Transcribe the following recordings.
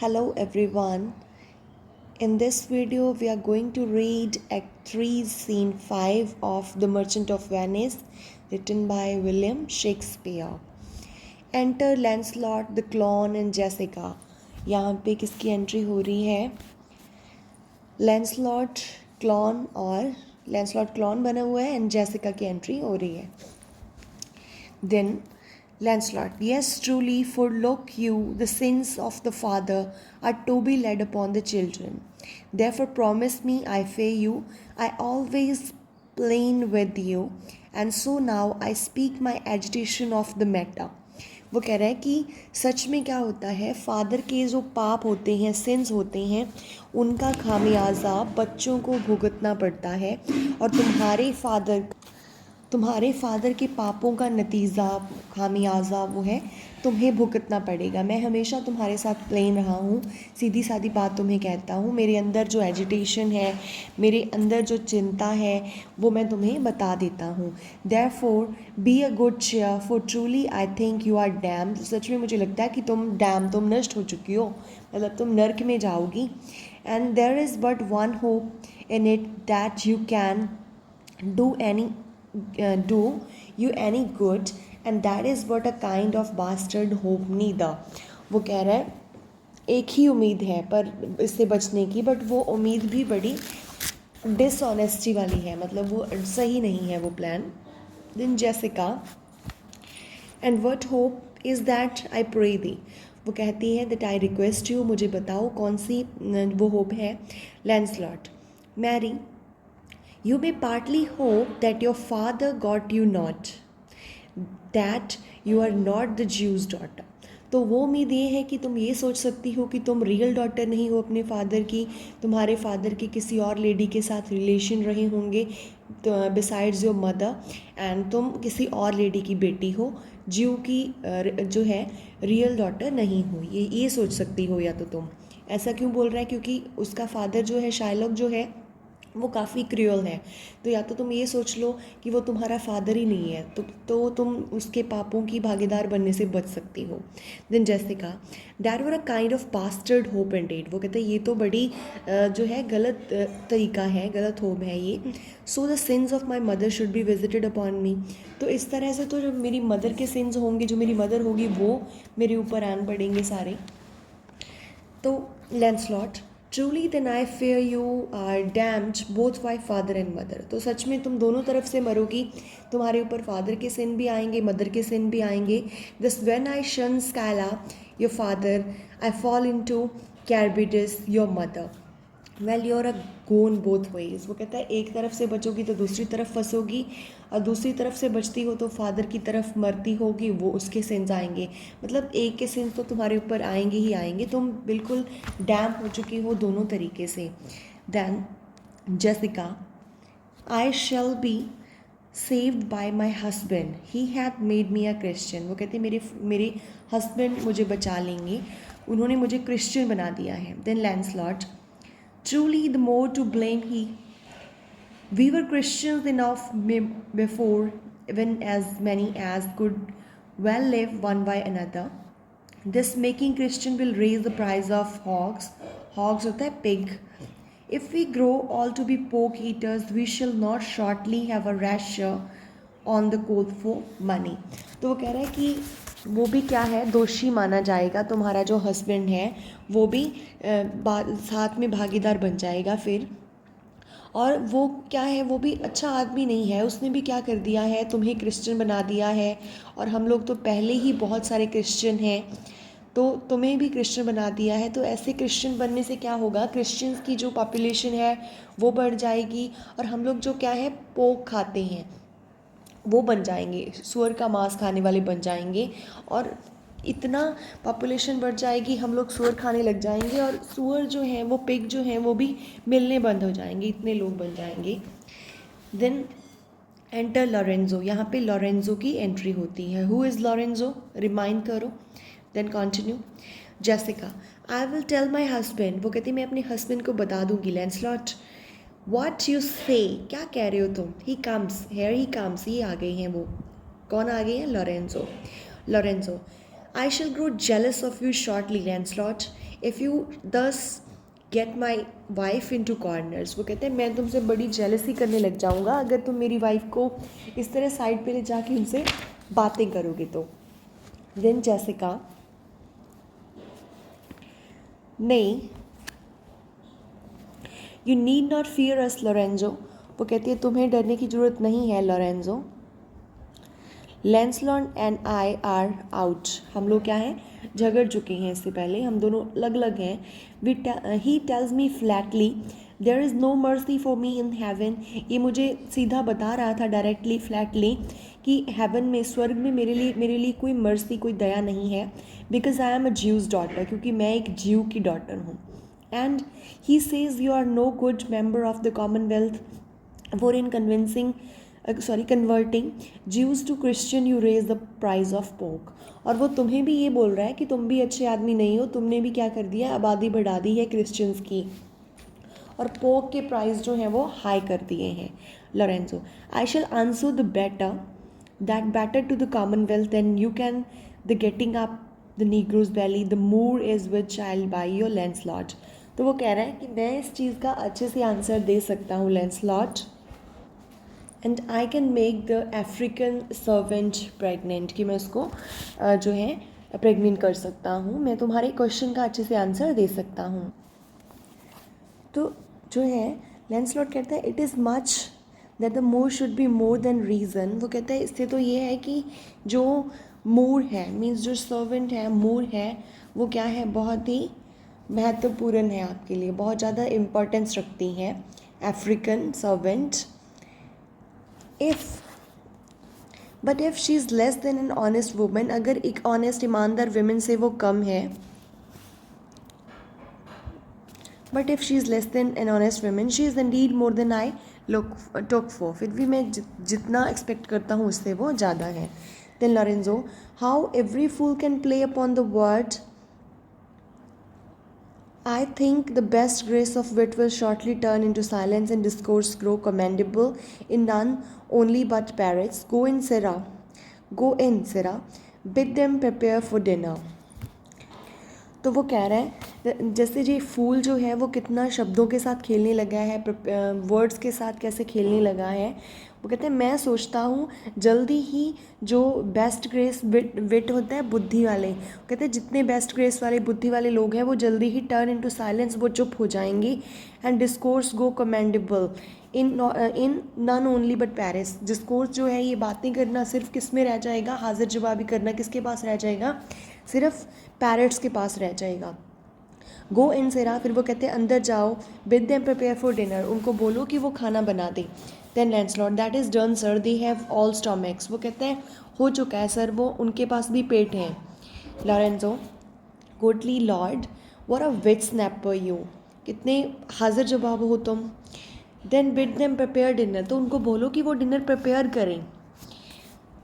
Hello everyone. In this video we are going to read Act 3 Scene 5 of The Merchant of Venice written by William Shakespeare. Enter Lancelot, the Clown and Jessica. यहाँ पे किसकी entry हो रही है? Lancelot clone और Lancelot clone बना हुआ है एंड जेसिका की एंट्री हो रही है. Then Lancelot, yes, truly, for look you, the sins of the father are to be laid upon the children. Therefore promise me, I fear you, I always plain with you, and so now I speak my agitation of the matter. वो कह रहा है कि सच में क्या होता है, father के जो पाप होते हैं, सिंस होते हैं, उनका खामियाजा बच्चों को भुगतना पड़ता है और तुम्हारे फादर के पापों का नतीजा खामियाजा वो है तुम्हें भुगतना पड़ेगा. मैं हमेशा तुम्हारे साथ प्लेन रहा हूँ, सीधी सादी बात तुम्हें कहता हूँ. मेरे अंदर जो एजिटेशन है, मेरे अंदर जो चिंता है, वो मैं तुम्हें बता देता हूँ. Therefore be a good cheer, for truly I think you are damned. सच में मुझे लगता है कि तुम नष्ट हो चुकी हो, मतलब तुम नर्क में जाओगी. And there is but one hope in it that you can do you any good, and that is what a kind of bastard hope neither. वो कह रहा है एक ही उम्मीद है पर इससे बचने की, बट वो उम्मीद भी बड़ी डिसऑनेस्टी वाली है, मतलब वो सही नहीं है वो plan. Then Jessica, and what hope is that I pray thee. वो कहती है दैट आई रिक्वेस्ट यू, मुझे बताओ कौन सी वो होप है. Lancelot, Mary, you may partly hope that your father got you not, that you are not the Jew's daughter. तो वो उम्मीद ये है कि तुम ये सोच सकती हो कि तुम रियल डॉटर नहीं हो अपने फादर की, तुम्हारे फादर के किसी और लेडी के साथ रिलेशन रहे होंगे बिसाइड्स योर मदर, एंड तुम किसी और लेडी की बेटी हो, ज्यू की जो है रियल डॉटर नहीं हो. ये सोच सकती हो. या तो तुम ऐसा क्यों बोल रहा है, क्योंकि उसका फादर जो है शाइलॉक जो है वो काफ़ी क्रूअल है. तो या तो तुम ये सोच लो कि वो तुम्हारा फादर ही नहीं है, तो तुम उसके पापों की भागीदार बनने से बच सकती हो. Then Jessica, that were a kind of bastard hope indeed. वो कहते हैं ये तो बड़ी जो है गलत तरीका है, गलत होप है ये. So the sins of my mother should be visited upon मी. तो इस तरह से तो जो मेरी मदर के सिंस होंगे, जो मेरी मदर होगी, वो मेरे ऊपर आन पड़ेंगे सारे. तो Lancelot, truly then I fear you are damned both by father and mother. तो सच में तुम दोनों तरफ से मरोगी, तुम्हारे ऊपर फादर के सिन भी आएंगे, मदर के सिन भी आएंगे. This when I shun Scylla your father I fall into Charybdis your mother. Well you're a gone both ways. वो कहता है एक तरफ से बचोगी तो दूसरी तरफ फंसोगी, और दूसरी तरफ से बचती हो तो फादर की तरफ मरती होगी, वो उसके सिंस आएंगे. मतलब एक के सिंस तो तुम्हारे ऊपर आएंगे ही आएंगे, तुम बिल्कुल डैम हो चुकी हो दोनों तरीके से. Then Jessica, I shall be saved by my husband, he had made me a Christian. वो कहते मेरे हस्बैंड मुझे बचा लेंगे, उन्होंने मुझे क्रिश्चियन बना दिया है. Then Lancelot, truly the more to blame he. We were Christians enough before, even as many as could well live one by another. This making Christian will raise the price of hogs. Hogs होता है pig. If we grow all to be pork eaters, we shall not shortly have a rasher on the cold for money. तो वो कह रहा है कि वो भी क्या है, दोषी माना जाएगा. तुम्हारा जो हस्बैंड है वो भी साथ में भागीदार बन जाएगा फिर. और वो क्या है, वो भी अच्छा आदमी नहीं है, उसने भी क्या कर दिया है, तुम्हें क्रिश्चियन बना दिया है. और हम लोग तो पहले ही बहुत सारे क्रिश्चियन हैं, तो तुम्हें भी क्रिश्चियन बना दिया है. तो ऐसे क्रिश्चियन बनने से क्या होगा, क्रिश्चियंस की जो पॉपुलेशन है वो बढ़ जाएगी, और हम लोग जो क्या है पोक खाते हैं वो बन जाएंगे, सुअर का मांस खाने वाले बन जाएंगे. और इतना पॉपुलेशन बढ़ जाएगी, हम लोग सुअर खाने लग जाएंगे, और सुअर जो हैं वो पिग जो हैं वो भी मिलने बंद हो जाएंगे, इतने लोग बन जाएंगे. Then enter Lorenzo. यहाँ पे लॉरेंजो की एंट्री होती है. हु इज़ लॉरेंजो, रिमाइंड करो. Then continue. Jessica, I will tell my husband. वो कहती मैं अपने हस्बैंड को बता दूंगी. लैंसलॉट, वॉट यू से, क्या कह रहे हो तुम. He comes, here he comes, ये आ गए हैं. वो कौन आ गए हैं, Lorenzo. Lorenzo, I shall grow jealous of you shortly, Lancelot. If you thus get my wife into corners, वो कहते हैं मैं तुमसे बड़ी जेलसी करने लग जाऊँगा अगर तुम मेरी वाइफ को इस तरह साइड पे ले जाके उनसे बातें करोगे तो। देन जेसिका, नहीं, you need not fear us Lorenzo, वो कहती है तुम्हें डरने की ज़रूरत नहीं है Lorenzo. Lancelot and I are out, हम लोग क्या हैं, झगड़ चुके हैं इससे पहले, हम दोनों अलग अलग हैं। He tells me flatly there is no mercy for me in heaven, ये मुझे सीधा बता रहा था डायरेक्टली फ्लैटली कि हेवन में, स्वर्ग में मेरे लिए कोई मर्सी, कोई दया नहीं है। Because I am a Jew's daughter, क्योंकि मैं एक ज्यू की डॉटर हूँ। And he says you are no good member of the commonwealth for in converting Jews to Christian you raise the price of pork, और वो तुम्हें भी ये बोल रहा है कि तुम भी अच्छे आदमी नहीं हो, तुमने भी क्या कर दिया, आबादी बढ़ा दी है क्रिश्चियंस की, और पोक के प्राइस जो हैं वो हाई कर दिए हैं। Lorenzo, I shall answer the better that better to the commonwealth and you can the getting up the negro's valley the more is which I will by your Lancelot. तो वो कह रहा है कि मैं इस चीज़ का अच्छे से आंसर दे सकता हूँ Lancelot, and I can make the African servant pregnant, कि मैं उसको जो है प्रेग्नेंट कर सकता हूँ, मैं तुम्हारे क्वेश्चन का अच्छे से आंसर दे सकता हूँ। तो जो है लैंसलॉट कहता है it is much that the more should be more than reason, वो कहता है इससे तो ये है कि जो मोर है, मीन्स जो सर्वेंट है, मोर है, वो क्या है, बहुत ही महत्वपूर्ण है आपके लिए, बहुत ज़्यादा इम्पोर्टेंस रखती हैं African servant. But if she is less than an honest woman, अगर एक ऑनेस्ट ईमानदार वुमेन से वो कम है, but if she is less than an honest woman she is indeed more than I took for, फिर भी मैं जितना एक्सपेक्ट करता हूँ उससे वो ज़्यादा है। Then Lorenzo, how every fool can play upon the word, I think the best grace of wit will shortly turn into silence and discourse grow commendable in none only but parrots. Go in, Sarah, bid them prepare for dinner. तो वो कह रहा है जैसे ये फूल जो है वो कितना शब्दों के साथ खेलने लगा है, वर्ड्स के साथ कैसे खेलने लगा है। वो कहते हैं मैं सोचता हूँ जल्दी ही जो बेस्ट ग्रेस विट होता है बुद्धि वाले, कहते हैं जितने बेस्ट ग्रेस वाले बुद्धि वाले लोग हैं वो जल्दी ही टर्न इनटू साइलेंस, वो चुप हो जाएंगे। And discourse go commendable in none only but parrots, discourse जो है ये बातें करना सिर्फ किस में रह जाएगा, हाजिर जवाबी करना किसके पास रह जाएगा, सिर्फ पैरट्स के पास रह जाएगा। गो इन सेरा, फिर वो कहते हैं अंदर जाओ, bid them prepare for dinner, उनको बोलो कि वो खाना बना दे। Then Lancelot, that is done sir, they have all stomachs, वो कहते हैं हो चुका है सर, वो उनके पास भी पेट हैं। Lorenzo, goodly Lord, what a wit snapper you, कितने हाजिर जवाब हो तुम। Then bid them prepare dinner, तो उनको बोलो कि वो डिनर प्रिपेयर करें।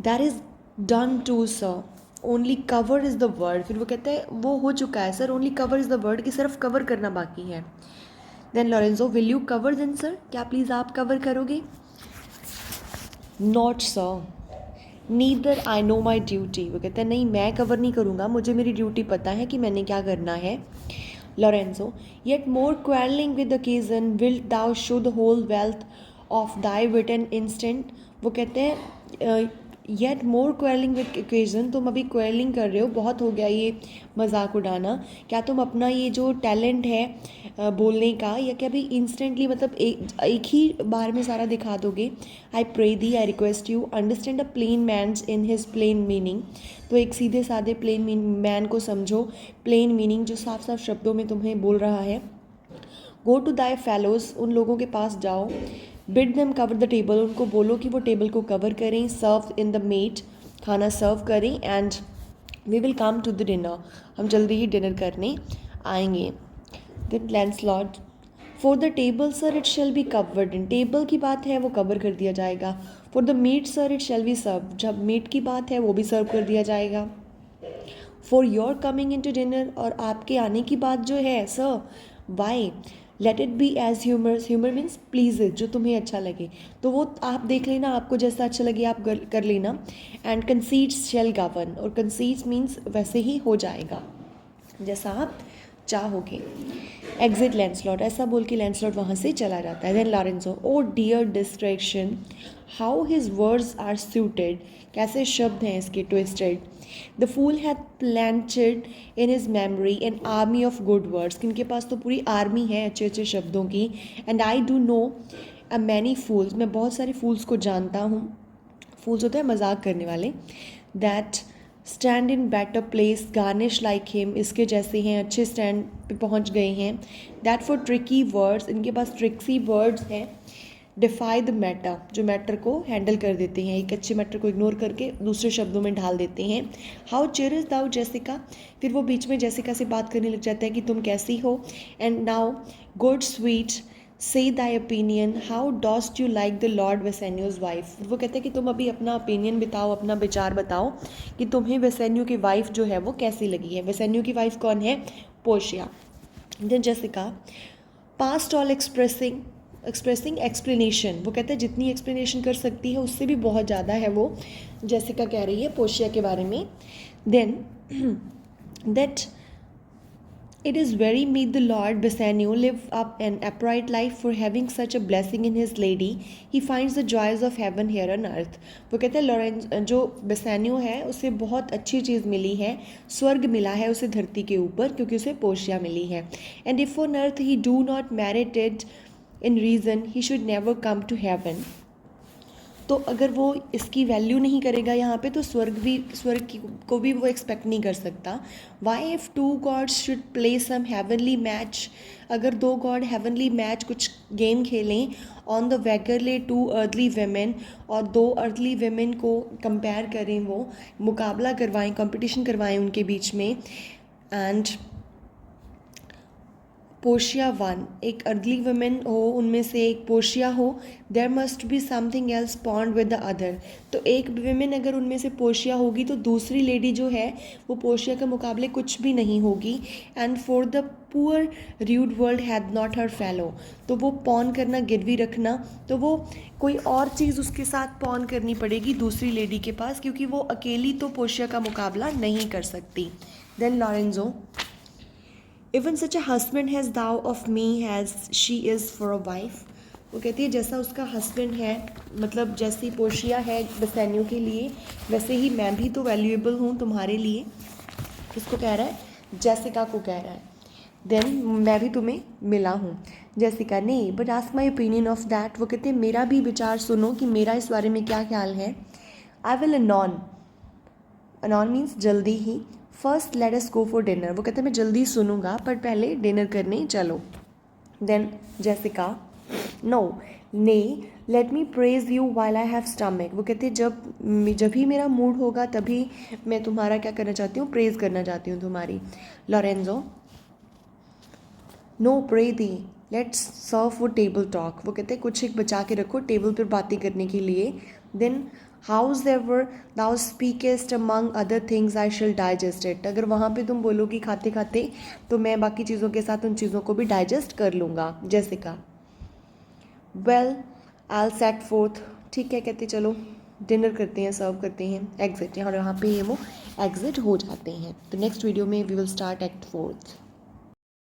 That is done too sir, only cover is the word, फिर वो कहते हैं वो हो चुका है सर, only cover is the word, कि सिर्फ कवर करना बाकी है। Then Lorenzo, will you cover then sir, क्या प्लीज़ आप कवर करोगे। Not sir, neither I know my duty, वो कहते हैं नहीं मैं कवर नहीं करूँगा, मुझे मेरी ड्यूटी पता है कि मैंने क्या करना है। Lorenzo, yet more quarrelling with occasion will thou show the whole wealth of thy wit an instant, वो कहते हैं yet more quarrelling with occasion, तुम अभी क्वेरलिंग कर रहे हो, बहुत हो गया ये मजाक उड़ाना, क्या तुम अपना ये जो टैलेंट है बोलने का, या क्या अभी इंस्टेंटली मतलब एक ही बार में सारा दिखा दोगे। I pray thee, I request you, understand a plain man's in his plain meaning, तो एक सीधे साधे प्लेन मैन को समझो, प्लेन मीनिंग जो साफ साफ शब्दों में तुम्हें बोल रहा है। गो टू दाई फेलोज, उन लोगों के पास जाओ। Bid them cover the table, उनको बोलो कि वो टेबल को कवर करें। सर्व इन द मीट, खाना सर्व करें। And we will come to the dinner, हम जल्दी ही डिनर करने आएंगे। Then Lancelot, for the table sir it shall be covered in, table की बात है वो कवर कर दिया जाएगा। For the meat sir it shall be serve, जब मीट की बात है वो भी सर्व कर दिया जाएगा। For your coming in to dinner, और आपके आने की बात जो है sir, why let it be as humour, humour means please जो तुम्हें अच्छा लगे, तो वो आप देख लेना, आपको जैसा अच्छा लगे आप कर लेना। एंड कंसीट्स शेल गवर्न, और कंसीट्स मीन्स वैसे ही हो जाएगा जैसा आप चाहोगे। एग्जिट लैंसलॉट, ऐसा बोल के लैंसलॉट वहाँ से चला जाता है। Then Lorenzo, O dear distraction, how his words are suited, कैसे शब्द हैं इसके twisted. The fool hath planted in his memory an army of good words, इनके पास तो पूरी आर्मी है अच्छे अच्छे शब्दों की। And I do know a many fools, मैं बहुत सारे फूल्स को जानता हूँ। फूल्स होते हैं मजाक करने वाले। That stand in better place garnish like him, इसके जैसे हैं, अच्छे स्टैंड पे पहुंच गए हैं। दैट फॉर ट्रिकी वर्ड्स, इनके पास ट्रिक्सी वर्ड्स हैं। डिफाई द मैटर, जो मैटर को हैंडल कर देते हैं, एक अच्छे मैटर को इग्नोर करके दूसरे शब्दों में ढाल देते हैं। हाउ चेयरस दाउ जेसिका, फिर वो बीच में जेसिका से बात करने लग जाता है कि तुम कैसी हो। And now good sweet say thy opinion, how dost you like the Lord Bassanio's wife, वो कहते हैं कि तुम अभी अपना ओपिनियन बताओ, अपना विचार बताओ कि तुम्हें वेसेन्यू की वाइफ जो है वो कैसी लगी है। वेसेन्यू की वाइफ कौन है? Portia. Then Jessica, past all expressing explanation, वो कहते हैं जितनी एक्सप्लेनेशन कर सकती है उससे भी बहुत ज़्यादा है वो, जेसिका कह रही है पोर्शिया के बारे में। Then that it is very meet the Lord Bassanio live up an upright life for having such a blessing in his lady. He finds the joys of heaven here on earth. वो कहते हैं Lawrence जो बेसानियो है उसे बहुत अच्छी चीज़ मिली है, स्वर्ग मिला है उसे धरती के ऊपर क्योंकि उसे पोर्शिया मिली है। And if on earth he do not merit it in reason, he should never come to heaven. तो अगर वो इसकी वैल्यू नहीं करेगा यहाँ पे तो स्वर्ग को भी वो एक्सपेक्ट नहीं कर सकता। Why if two gods should play some heavenly match, अगर दो गॉड हेवनली मैच कुछ गेम खेलें on the wager lay two earthly women, और दो अर्थली वेमेन को कंपेयर करें, वो मुकाबला करवाएं, कंपटीशन करवाएं उनके बीच में। एंड पोर्शिया वन, एक अर्दली वुमेन हो उनमें से एक पोर्शिया हो, there must be something else bond with the other, तो एक वुमेन अगर उनमें से पोर्शिया होगी तो दूसरी लेडी जो है वो पोर्शिया के मुकाबले कुछ भी नहीं होगी। And for the poor rude world had not her fellow, तो वो पॉन करना, गिरवी रखना, तो वो कोई और चीज़ उसके साथ पॉन करनी पड़ेगी दूसरी लेडी के पास, क्योंकि वो अकेली तो पोर्शिया का मुकाबला नहीं कर सकती। Then Lorenzo, even such a husband has thou of me as she is for a wife, वो कहती है जैसा उसका हस्बैंड है, मतलब जैसी पोर्शिया है बेसानियो के लिए, वैसे ही मैं भी तो वैल्यूएबल हूँ तुम्हारे लिए। किसको कह रहा है? जेसिका को कह रहा है। देन मैं भी तुम्हें मिला हूँ। जेसिका, नहीं but ask my opinion of that, वो कहते हैं मेरा भी विचार सुनो कि मेरा इस बारे में क्या ख्याल है। आई विल अनॉन मीन्स जल्दी ही। First let us go for dinner, वो कहते हैं मैं जल्दी सुनूंगा पर पहले डिनर करने चलो। देन जेसिका, नो ने let me praise you while I have stomach, वो कहते हैं जब ही मेरा मूड होगा तभी मैं तुम्हारा क्या करना चाहती हूँ, प्रेज करना चाहती हूँ तुम्हारी। Lorenzo, no pray thee let's serve for table talk, वो कहते हैं कुछ एक बचा के रखो टेबल पर बातें करने के लिए। Then howsoever thou speakest among other things I shall digest it, अगर वहाँ पे तुम बोलोगी खाते खाते तो मैं बाकी चीज़ों के साथ उन चीज़ों को भी डाइजेस्ट कर लूँगा। Jessica, well I set fourth, ठीक है कहते चलो डिनर करते हैं, सर्व करते हैं। एग्जिट, यहाँ पे ये वो एग्जिट हो जाते हैं। तो नेक्स्ट वीडियो में वी विल स्टार्ट एक्ट 4।